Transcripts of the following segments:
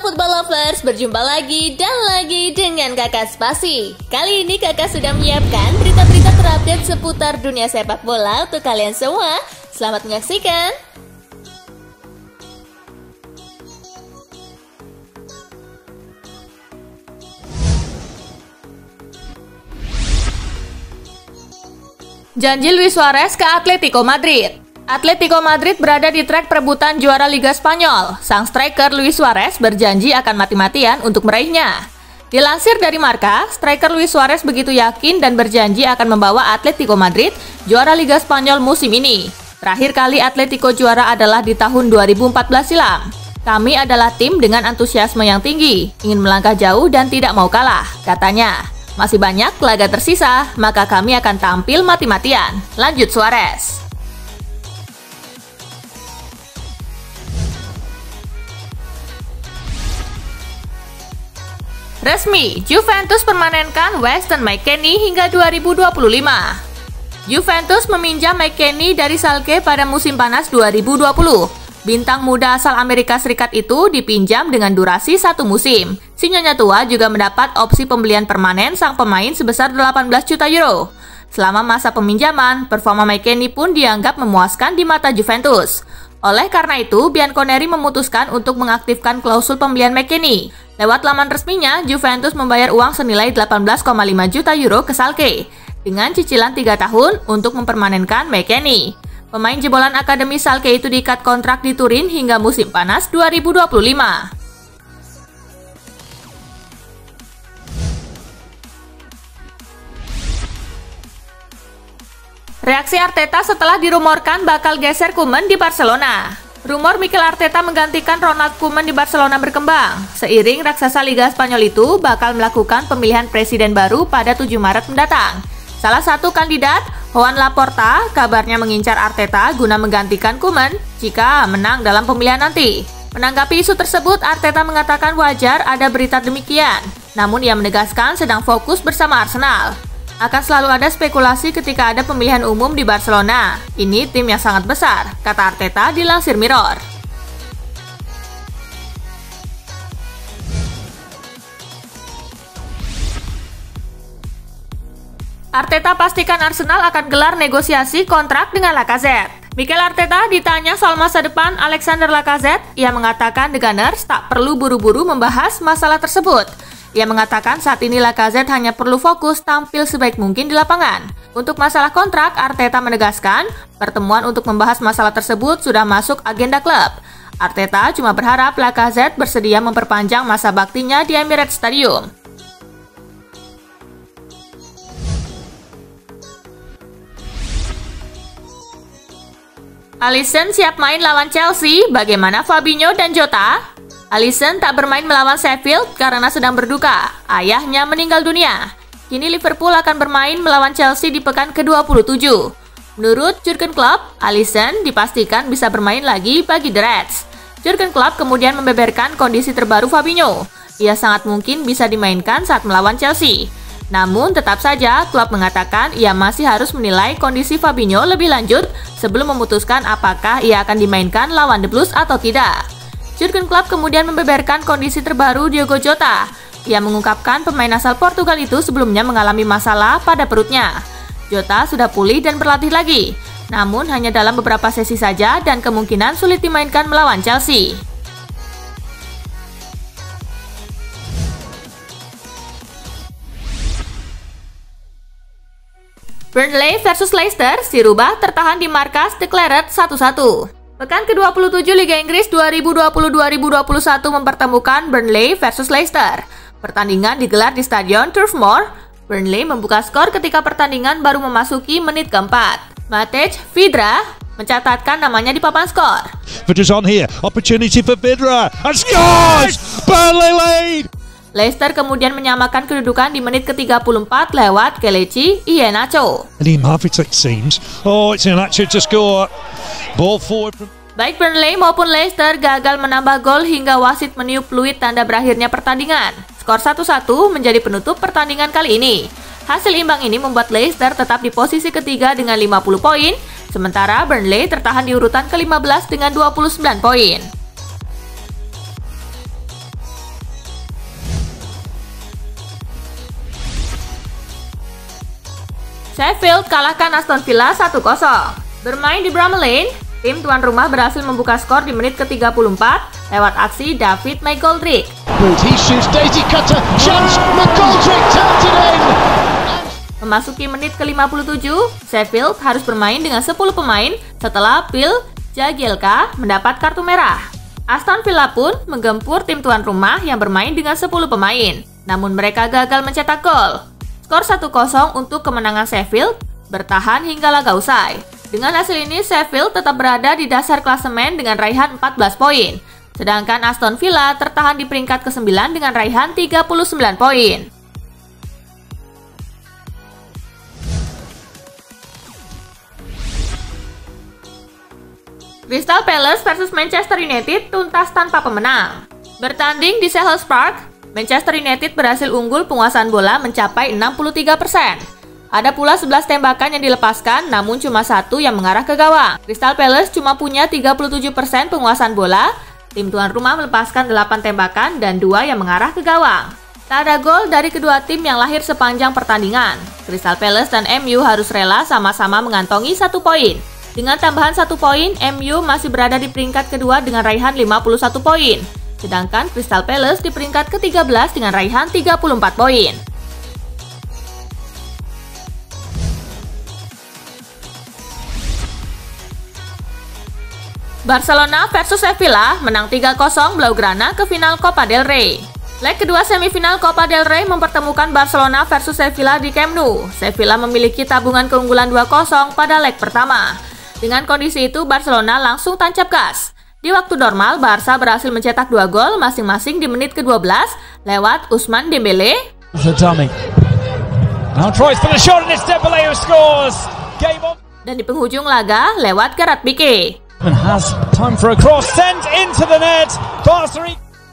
Football Lovers, berjumpa lagi dan lagi dengan Kakak Spasi. Kali ini Kakak sudah menyiapkan berita-berita terupdate seputar dunia sepak bola untuk kalian semua. Selamat menyaksikan. Janji Luis Suarez ke Atletico Madrid. Atletico Madrid berada di trek perebutan juara Liga Spanyol. Sang striker Luis Suarez berjanji akan mati-matian untuk meraihnya. Dilansir dari Marca, striker Luis Suarez begitu yakin dan berjanji akan membawa Atletico Madrid juara Liga Spanyol musim ini. Terakhir kali Atletico juara adalah di tahun 2014 silam. Kami adalah tim dengan antusiasme yang tinggi, ingin melangkah jauh dan tidak mau kalah, katanya. Masih banyak laga tersisa, maka kami akan tampil mati-matian, lanjut Suarez. Resmi, Juventus permanenkan Weston McKennie hingga 2025. Juventus meminjam McKennie dari Schalke pada musim panas 2020. Bintang muda asal Amerika Serikat itu dipinjam dengan durasi 1 musim. Si nyonya tua juga mendapat opsi pembelian permanen sang pemain sebesar 18 juta euro. Selama masa peminjaman, performa McKennie pun dianggap memuaskan di mata Juventus. Oleh karena itu, Bianconeri memutuskan untuk mengaktifkan klausul pembelian McKennie. Lewat laman resminya, Juventus membayar uang senilai 18,5 juta euro ke Schalke dengan cicilan 3 tahun untuk mempermanenkan McKennie. Pemain jebolan Akademi Schalke itu diikat kontrak di Turin hingga musim panas 2025. Reaksi Arteta setelah dirumorkan bakal geser Koeman di Barcelona. Rumor Mikel Arteta menggantikan Ronald Koeman di Barcelona berkembang. Seiring raksasa Liga Spanyol itu bakal melakukan pemilihan presiden baru pada 7 Maret mendatang. Salah satu kandidat, Joan Laporta, kabarnya mengincar Arteta guna menggantikan Koeman jika menang dalam pemilihan nanti. Menanggapi isu tersebut, Arteta mengatakan wajar ada berita demikian. Namun ia menegaskan sedang fokus bersama Arsenal. Akan selalu ada spekulasi ketika ada pemilihan umum di Barcelona. Ini tim yang sangat besar, kata Arteta dilansir Mirror. Arteta pastikan Arsenal akan gelar negosiasi kontrak dengan Lacazette. Mikel Arteta ditanya soal masa depan Alexander Lacazette, ia mengatakan The Gunners tak perlu buru-buru membahas masalah tersebut. Ia mengatakan saat ini Lacazette hanya perlu fokus tampil sebaik mungkin di lapangan. Untuk masalah kontrak, Arteta menegaskan pertemuan untuk membahas masalah tersebut sudah masuk agenda klub. Arteta cuma berharap Lacazette bersedia memperpanjang masa baktinya di Emirates Stadium. Alisson siap main lawan Chelsea, bagaimana Fabinho dan Jota? Alisson tak bermain melawan Sheffield karena sedang berduka. Ayahnya meninggal dunia. Kini Liverpool akan bermain melawan Chelsea di pekan ke-27. Menurut Jurgen Klopp, Alisson dipastikan bisa bermain lagi bagi The Reds. Jurgen Klopp kemudian membeberkan kondisi terbaru Fabinho. Ia sangat mungkin bisa dimainkan saat melawan Chelsea. Namun tetap saja Klopp mengatakan ia masih harus menilai kondisi Fabinho lebih lanjut sebelum memutuskan apakah ia akan dimainkan lawan The Blues atau tidak. Jurgen Klopp kemudian membeberkan kondisi terbaru Diogo Jota. Ia mengungkapkan pemain asal Portugal itu sebelumnya mengalami masalah pada perutnya. Jota sudah pulih dan berlatih lagi, namun hanya dalam beberapa sesi saja dan kemungkinan sulit dimainkan melawan Chelsea. Burnley versus Leicester, si rubah tertahan di markas The Claret 1-1. Pekan ke-27 Liga Inggris 2020-2021 mempertemukan Burnley versus Leicester. Pertandingan digelar di Stadion Turf Moor. Burnley membuka skor ketika pertandingan baru memasuki menit keempat. Matej Vydra mencatatkan namanya di papan skor. Vidra's on here, opportunity for Vydra, and scores! Burnley lead! Leicester kemudian menyamakan kedudukan di menit ke-34 lewat Kelechi Iheanacho. And Iheanacho it seems. Oh, it's Iheanacho to score. Ball forward from... Baik Burnley maupun Leicester gagal menambah gol hingga wasit meniup fluid tanda berakhirnya pertandingan. Skor 1-1 menjadi penutup pertandingan kali ini. Hasil imbang ini membuat Leicester tetap di posisi ketiga dengan 50 poin, sementara Burnley tertahan di urutan ke-15 dengan 29 poin. Sheffield kalahkan Aston Villa 1-0. Bermain di Bramall Lane, tim tuan rumah berhasil membuka skor di menit ke-34 lewat aksi David McGoldrick. Memasuki menit ke-57, Sheffield harus bermain dengan 10 pemain setelah Phil Jagielka mendapat kartu merah. Aston Villa pun menggempur tim tuan rumah yang bermain dengan 10 pemain, namun mereka gagal mencetak gol. Skor 1-0 untuk kemenangan Sheffield bertahan hingga laga usai. Dengan hasil ini, Sheffield tetap berada di dasar klasemen dengan raihan 14 poin. Sedangkan Aston Villa tertahan di peringkat ke-9 dengan raihan 39 poin. Crystal Palace versus Manchester United tuntas tanpa pemenang. Bertanding di Selhurst Park, Manchester United berhasil unggul penguasaan bola mencapai 63%. Ada pula 11 tembakan yang dilepaskan, namun cuma satu yang mengarah ke gawang. Crystal Palace cuma punya 37% penguasaan bola. Tim tuan rumah melepaskan 8 tembakan dan 2 yang mengarah ke gawang. Tak ada gol dari kedua tim yang lahir sepanjang pertandingan. Crystal Palace dan MU harus rela sama-sama mengantongi 1 poin. Dengan tambahan 1 poin, MU masih berada di peringkat kedua dengan raihan 51 poin. Sedangkan Crystal Palace di peringkat ke-13 dengan raihan 34 poin. Barcelona versus Sevilla menang 3-0 Blaugrana ke final Copa del Rey. Leg kedua semifinal Copa del Rey mempertemukan Barcelona versus Sevilla di Camp Nou. Sevilla memiliki tabungan keunggulan 2-0 pada leg pertama. Dengan kondisi itu, Barcelona langsung tancap gas. Di waktu normal, Barca berhasil mencetak 2 gol masing-masing di menit ke-12 lewat Ousmane Dembélé dan di penghujung laga lewat Gerard Piqué.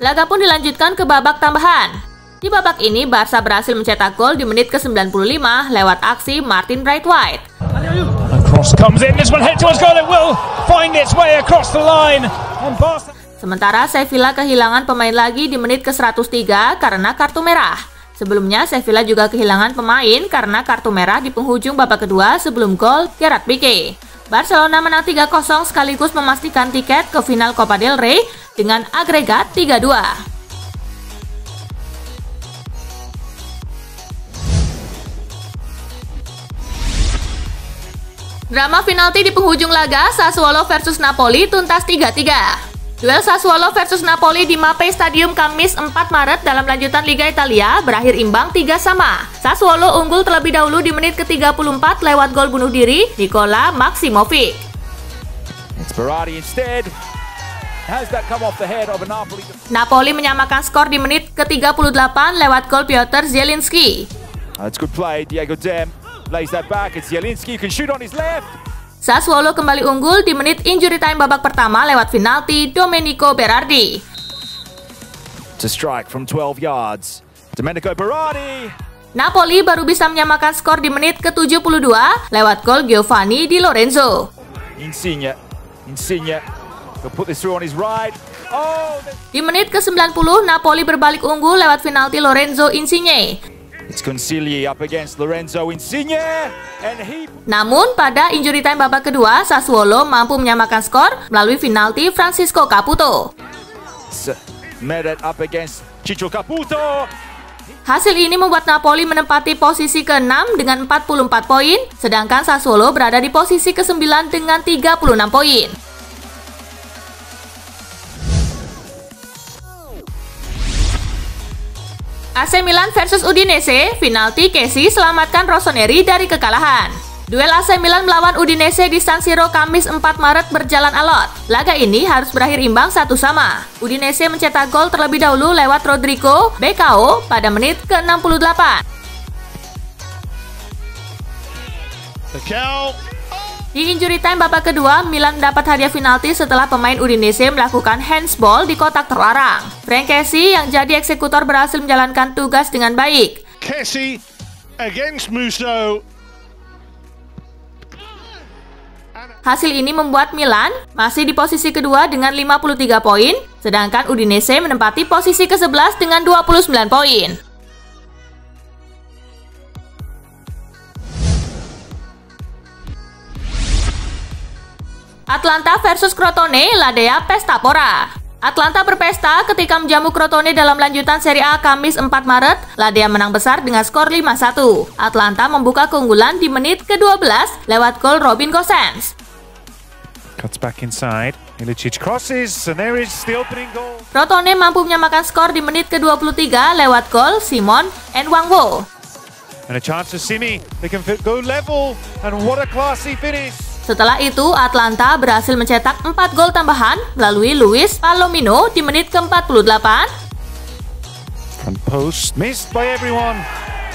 Laga pun dilanjutkan ke babak tambahan. Di babak ini, Barca berhasil mencetak gol di menit ke-95 lewat aksi Martin Braithwaite. Sementara Sevilla kehilangan pemain lagi di menit ke-103 karena kartu merah. Sebelumnya, Sevilla juga kehilangan pemain karena kartu merah di penghujung babak kedua sebelum gol Gerard Piqué. Barcelona menang 3-0 sekaligus memastikan tiket ke final Copa del Rey dengan agregat 3-2. Drama penalti di penghujung laga Sassuolo versus Napoli tuntas 3-3. Duel Sassuolo versus Napoli di Mapei Stadium Kamis 4 Maret dalam lanjutan Liga Italia berakhir imbang 3-3. Sassuolo unggul terlebih dahulu di menit ke-34 lewat gol bunuh diri Nikola Maksimovic. Napoli menyamakan skor di menit ke-38 lewat gol Piotr Zielinski. Sassuolo kembali unggul di menit injury time babak pertama lewat penalti Domenico Berardi. Napoli baru bisa menyamakan skor di menit ke-72 lewat gol Giovanni Di Lorenzo. Di menit ke-90 Napoli berbalik unggul lewat penalti Lorenzo Insigne. Namun pada injury time babak kedua, Sassuolo mampu menyamakan skor melalui penalti Francisco Caputo. Hasil ini membuat Napoli menempati posisi ke-6 dengan 44 poin, sedangkan Sassuolo berada di posisi ke-9 dengan 36 poin. AC Milan versus Udinese, penalti Kessie selamatkan Rossoneri dari kekalahan. Duel AC Milan melawan Udinese di San Siro Kamis 4 Maret berjalan alot. Laga ini harus berakhir imbang 1-1. Udinese mencetak gol terlebih dahulu lewat Rodrigo Becao pada menit ke-68. Di injury time babak kedua, Milan mendapat hadiah penalti setelah pemain Udinese melakukan handsball di kotak terlarang. Frank Kessie yang jadi eksekutor berhasil menjalankan tugas dengan baik. Kessie against Musso. Hasil ini membuat Milan masih di posisi kedua dengan 53 poin, sedangkan Udinese menempati posisi ke-11 dengan 29 poin. Atlanta versus Crotone, Ladea Pesta Pora. Atlanta berpesta ketika menjamu Crotone dalam lanjutan Serie A Kamis 4 Maret. Ladea menang besar dengan skor 5-1. Atlanta membuka keunggulan di menit ke-12 lewat gol Robin Gosens. Cuts back inside. Ilicic crosses, and there is the opening goal. Crotone mampu menyamakan skor di menit ke-23 lewat gol Simon Nwangwo. And a chance for Simi. They can go level, and what a classy finish. Setelah itu, Atlanta berhasil mencetak 4 gol tambahan melalui Luis Palomino di menit ke-48. Front post missed by everyone,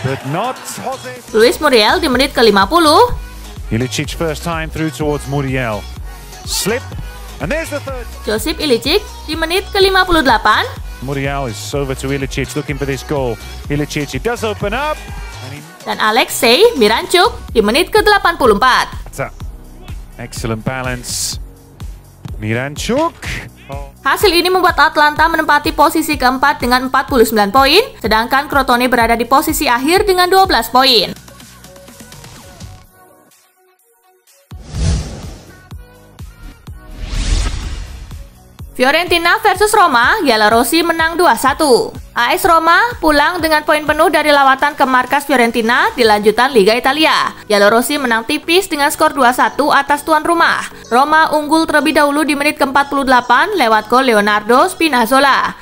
but not Jose. Luis Muriel di menit ke-50. Ilicic first time through towards Muriel. Slip, and there's the third. Josip Ilicic di menit ke-58. Muriel is over to Ilicic looking for this goal. Ilicic, it does open up. Dan Alexei Miranchuk di menit ke-84. Excellent balance. Miranchuk. Hasil ini membuat Atlanta menempati posisi keempat dengan 49 poin, sedangkan Crotone berada di posisi akhir dengan 12 poin. Fiorentina versus Roma, Giallorossi menang 2-1. AS Roma pulang dengan poin penuh dari lawatan ke markas Fiorentina di lanjutan Liga Italia. Giallorossi menang tipis dengan skor 2-1 atas tuan rumah. Roma unggul terlebih dahulu di menit ke-48 lewat gol Leonardo Spinazzola.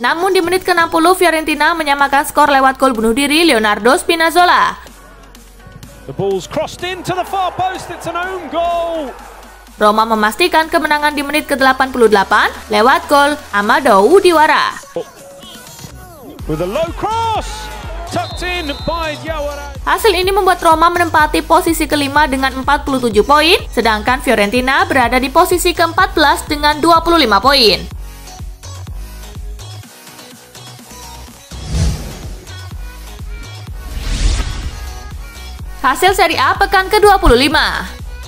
Namun di menit ke-60 Fiorentina menyamakan skor lewat gol bunuh diri Leonardo Spinazzola. The ball's crossed into the far post, it's an own goal. Roma memastikan kemenangan di menit ke-88 lewat gol Amadou Diawara. With a low cross, tucked in by Diawara. Hasil ini membuat Roma menempati posisi kelima dengan 47 poin, sedangkan Fiorentina berada di posisi ke-14 dengan 25 poin. Hasil Serie A pekan ke-25.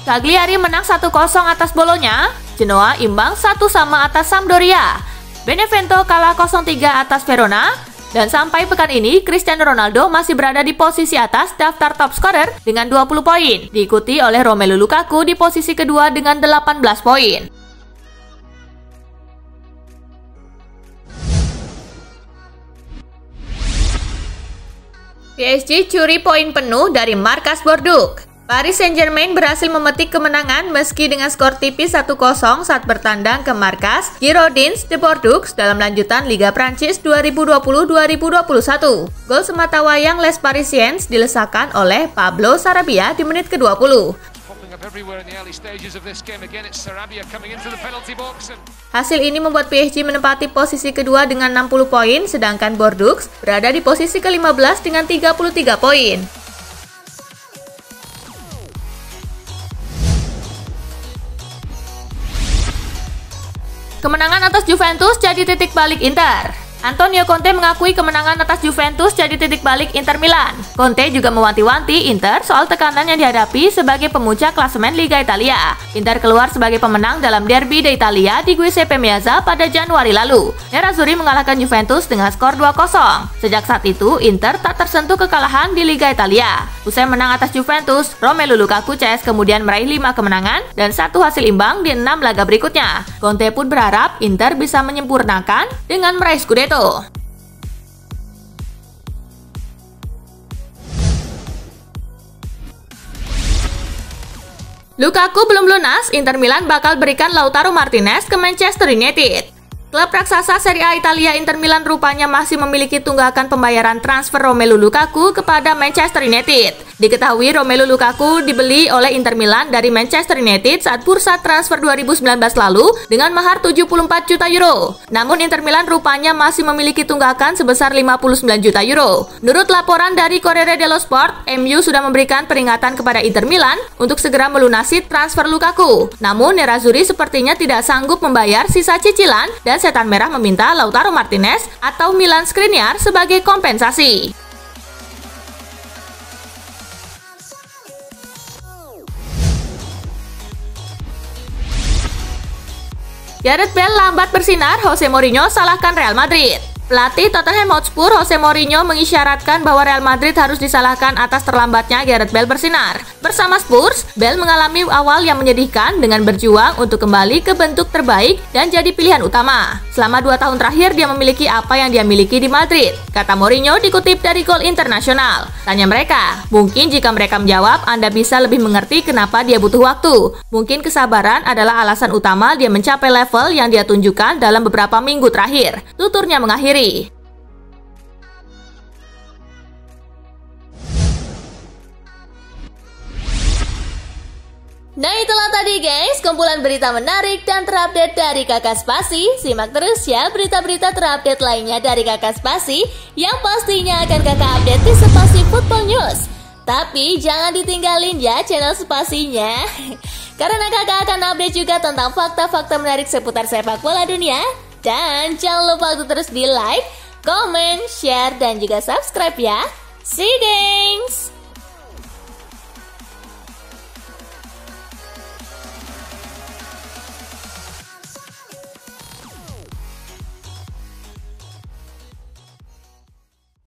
Cagliari menang 1-0 atas Bologna, Genoa imbang 1-1 atas Sampdoria, Benevento kalah 0-3 atas Verona, dan sampai pekan ini Cristiano Ronaldo masih berada di posisi atas daftar top scorer dengan 20 poin, diikuti oleh Romelu Lukaku di posisi kedua dengan 18 poin. PSG curi poin penuh dari markas Bordeaux. Paris Saint-Germain berhasil memetik kemenangan meski dengan skor tipis 1-0 saat bertandang ke markas Girondins de Bordeaux dalam lanjutan Liga Prancis 2020-2021. Gol sematawayang Les Parisiens dilesakan oleh Pablo Sarabia di menit ke-20. Hasil ini membuat PSG menempati posisi kedua dengan 60 poin, sedangkan Bordeaux berada di posisi ke-15 dengan 33 poin. Kemenangan atas Juventus jadi titik balik Inter. Antonio Conte mengakui kemenangan atas Juventus jadi titik balik Inter Milan. Conte juga mewanti-wanti Inter soal tekanan yang dihadapi sebagai pemuncak klasemen Liga Italia. Inter keluar sebagai pemenang dalam Derby d'Italia di Giuseppe Meazza pada Januari lalu. Nerazzurri mengalahkan Juventus dengan skor 2-0. Sejak saat itu, Inter tak tersentuh kekalahan di Liga Italia. Usai menang atas Juventus, Romelu Lukaku CS kemudian meraih 5 kemenangan dan 1 hasil imbang di 6 laga berikutnya. Conte pun berharap Inter bisa menyempurnakan dengan meraih Scudetto. Lukaku belum lunas, Inter Milan bakal berikan Lautaro Martinez ke Manchester United. Klub raksasa Serie A Italia Inter Milan rupanya masih memiliki tunggakan pembayaran transfer Romelu Lukaku kepada Manchester United. Diketahui Romelu Lukaku dibeli oleh Inter Milan dari Manchester United saat bursa transfer 2019 lalu dengan mahar 74 juta euro. Namun Inter Milan rupanya masih memiliki tunggakan sebesar 59 juta euro. Menurut laporan dari Corriere dello Sport, MU sudah memberikan peringatan kepada Inter Milan untuk segera melunasi transfer Lukaku. Namun Nerazzurri sepertinya tidak sanggup membayar sisa cicilan dan Setan Merah meminta Lautaro Martinez atau Milan Skriniar sebagai kompensasi. Gareth Bale lambat bersinar, Jose Mourinho salahkan Real Madrid. Pelatih Tottenham Hotspur Jose Mourinho mengisyaratkan bahwa Real Madrid harus disalahkan atas terlambatnya Gareth Bale bersinar. Bersama Spurs, Bale mengalami awal yang menyedihkan dengan berjuang untuk kembali ke bentuk terbaik dan jadi pilihan utama. Selama 2 tahun terakhir dia memiliki apa yang dia miliki di Madrid, kata Mourinho dikutip dari Goal International. Tanya mereka, mungkin jika mereka menjawab, Anda bisa lebih mengerti kenapa dia butuh waktu. Mungkin kesabaran adalah alasan utama dia mencapai level yang dia tunjukkan dalam beberapa minggu terakhir. Tuturnya mengakhiri. Nah itulah tadi guys, kumpulan berita menarik dan terupdate dari Kakak Spasi. Simak terus ya berita-berita terupdate lainnya dari Kakak Spasi yang pastinya akan Kakak update di Spasi Football News. Tapi jangan ditinggalin ya channel Spasinya, karena Kakak akan update juga tentang fakta-fakta menarik seputar sepak bola dunia. Dan jangan lupa untuk terus di like, comment, share, dan juga subscribe ya. See you guys!